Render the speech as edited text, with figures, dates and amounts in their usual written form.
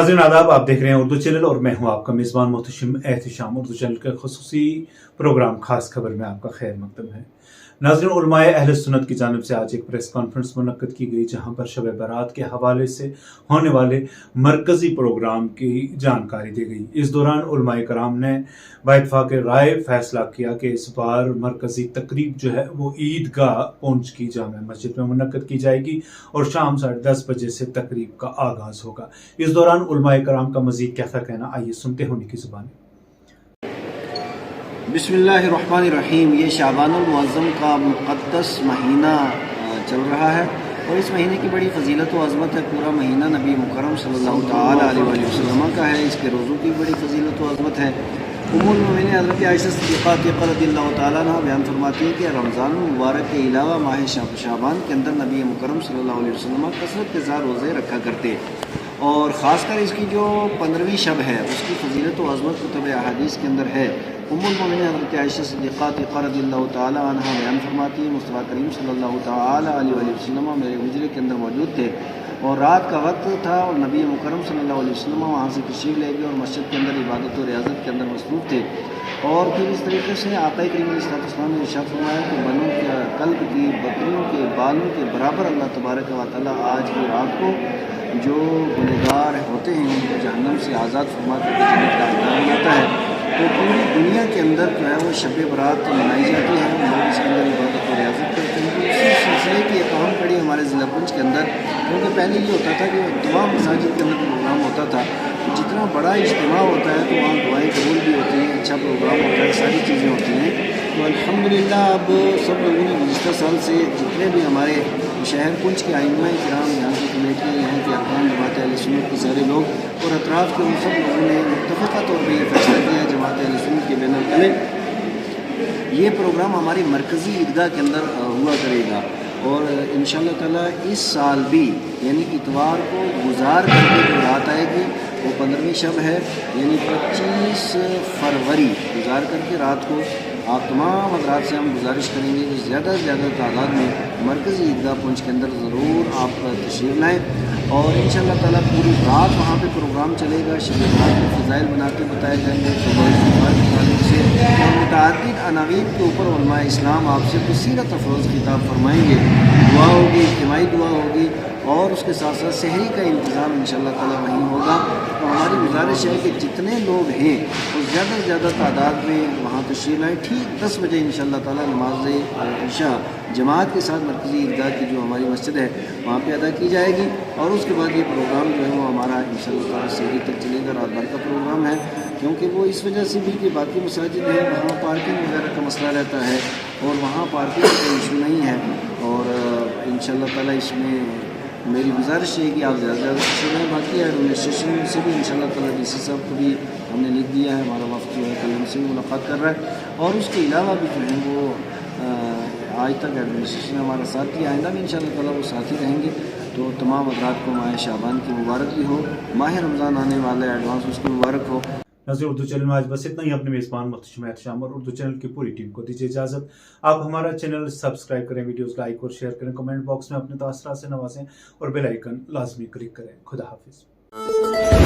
नाज़रीन आदाब, आप देख रहे हैं उर्दू चैनल और मैं हूं आपका मेज़बान मोहतशिम एहतिशाम। उर्दू चैनल के खुसूसी प्रोग्राम खास खबर में आपका खैर मकदम है। नाज़रीन, उलमाए अहले सुन्नत की जानिब से आज एक प्रेस कॉन्फ्रेंस मुनक्कद की गई, जहां पर शब बारात के हवाले से होने वाले मरकजी प्रोग्राम की जानकारी दी गई। इस दौरान उलमाए कराम ने बाइतफाक राय फैसला किया कि इस बार मरकजी तकरीब जो है वो ईदगाह पहुंच की जामा मस्जिद में मुनक्कद की जाएगी और शाम 10:30 बजे से तकरीब का आगाज होगा। इस दौरान उलमाए कराम का मजीद क्या था कहना, आइए सुनते हैं उनकी जुबानी। बिस्मिल्लाहिर्रहमानिर्रहीम। ये शाबानुल मुअज़्ज़म का मुक़द्दस महीना चल रहा है और इस महीने की बड़ी फ़जीलत व अज़मत है। पूरा महीना नबी मुकर्रम सल्लल्लाहु तआला अलैहि वसल्लम का है। इसके रोज़ों की बड़ी फ़जीलत व अज़मत है। उम्मुल मोमिनीन हज़रत आयशा सिद्दीक़ा रज़ियल्लाहु तआला अन्हा बयान फरमाती है कि रमज़ान मुबारक के अलावा माह शाबान के अंदर नबी मुकर्रम सल्लल्लाहु अलैहि वसल्लम कसरत के साथ रोज़े रखा करते और ख़ासकर इसकी जो 15वीं शब है उसकी फ़जीलत व अज़मत कुतुब अहादीस के अंदर है। उम्मुल मोमिनीन हज़रत आयशा सिद्दीक़ा रज़ियल्लाहु तआला अन्हा बयान फरमाती है, मुस्तफ़ा करीम सल्लल्लाहु तआला अलैहि वसल्लम मेरे हुजरे के अंदर मौजूद थे और रात का वक्त था और नबी मुकर्रम सल्लल्लाहु अलैहि वसल्लम वहाँ से तशरीफ़ ले गए और मस्जिद के अंदर इबादत और रियाज़त के अंदर मसरूफ़ थे। और फिर इस तरीके से आक़ा करीम अलैहि सल्लम ने इरशाद फरमाया कि बनों के कल्ब की बकरियों के बालों के बराबर अल्लाह तबारक व तआला आज की रात को जो गुनहगार होते हैं उनको जहन्नम से आज़ाद फरमा कर जन्नत का ऐलान जाता है। तो पूरी दुनिया के अंदर जो है वो शब बरात मनाई जाती है, लोग इसके अंदर इबादत और रियाज़त करते हैं। तो इसी सिलसिले की एक अहम कड़ी हमारे ज़िला पुंछ के अंदर, क्योंकि पहले ये होता था कि तमाम मसाजिद के अंदर प्रोग्राम होता था, तो जितना बड़ा इज्तिमा होता है तो वहाँ दुआएँ कबूल भी होती हैं, अच्छा प्रोग्राम होता है, सारी चीज़ें होती हैं। तो अल्हम्दुलिल्लाह अब सब लोगों ने गुज़िश्ता साल से जितने भी हमारे शहर पुंछ के आइम्मा किराम, यहाँ की कमेटियाँ, यहाँ के अरकान, जमात अहले सुन्नत के सारे लोग और अतराफ़ के उन सब लोगों ने मुत्तफ़क़ा तौर पर यह फैसला किया है जमात अहले सुन्नत के बैनर तले ये प्रोग्राम हमारी मरकज़ी ईदगाह के अंदर हुआ करेगा। और इंशाअल्लाह ताला इस साल भी यानी इतवार को गुजार करके जो रात आएगी वो 15वीं शब है, यानी 25 फरवरी गुजार करके रात को आप तमाम हज़रात से हम गुजारिश करेंगे कि ज़्यादा से ज़्यादा तादाद में मरकज़ी ईदगाह पुंछ के अंदर ज़रूर आप तशरीफ़ लाएँ और इंशाअल्लाह ताला पूरी रात वहाँ पे प्रोग्राम चलेगा। शब रात में फ़ज़ाइल बनाते बताए जाएंगे से मुतअद्दिद अनावीब के ऊपर उलमाए इस्लाम आपसे सीरत अफरोज़ खिताब फरमाएँगे, दुआ होगी, इज्तिमाई दुआ होगी और उसके साथ साथ सहरी का इंतज़ाम इंशाअल्लाह ताला वहीं होगा। तो हमारी गुजारिश है कि जितने लोग हैं वो ज़्यादा से ज़्यादा तादाद में वहाँ तशरीफ़ लाएँ। ठीक 10 बजे इंशाअल्लाह ताला नमाज इशा जमात के साथ मरकज़ी ईदगाह की जो हमारी मस्जिद है वहाँ पे अदा की जाएगी और उसके बाद ये प्रोग्राम जो है वो हमारा इंशाअल्लाह ताला सहरी तक चलेगा। रात भर का प्रोग्राम है, क्योंकि वो इस वजह से भी कि बाकी मसाजिद हैं वहाँ पार्किंग वगैरह का मसला रहता है और वहाँ पार्किंग का इशू नहीं है। और इंशाअल्लाह ताला इसमें मेरी गुजारिश है कि आप ज़्यादा से ज़्यादा तशरीफ़। बाकी एडमिनिस्ट्रेशन से भी इंशाअल्लाह ताला डीसी साहब को भी हमने लिख दिया है, हमारा वफ़द जो है कल उनसे भी मुलाकात कर रहा है और उसके अलावा भी जो है वो आज तक एडमिनिस्ट्रेशन हमारा साथ दिया, आइंदा भी इंशाअल्लाह ताला वो साथ ही रहेंगे। तो तमाम हज़रात को माह शाबान की मुबारक भी हो, माह रमज़ान आने वाला है एडवांस उसकी मुबारक हो। नाज़रीन, उर्दू चैनल में आज बस इतना ही। अपने मेज़बान मोहतशिम एहतिशाम और उर्दू चैनल की पूरी टीम को दीजिए इजाज़त। आप हमारा चैनल सब्सक्राइब करें, वीडियोस लाइक और शेयर करें, कमेंट बॉक्स में अपने तासरात से नवाजें और बेल आइकन लाजमी क्लिक करें। खुदा हाफिज़।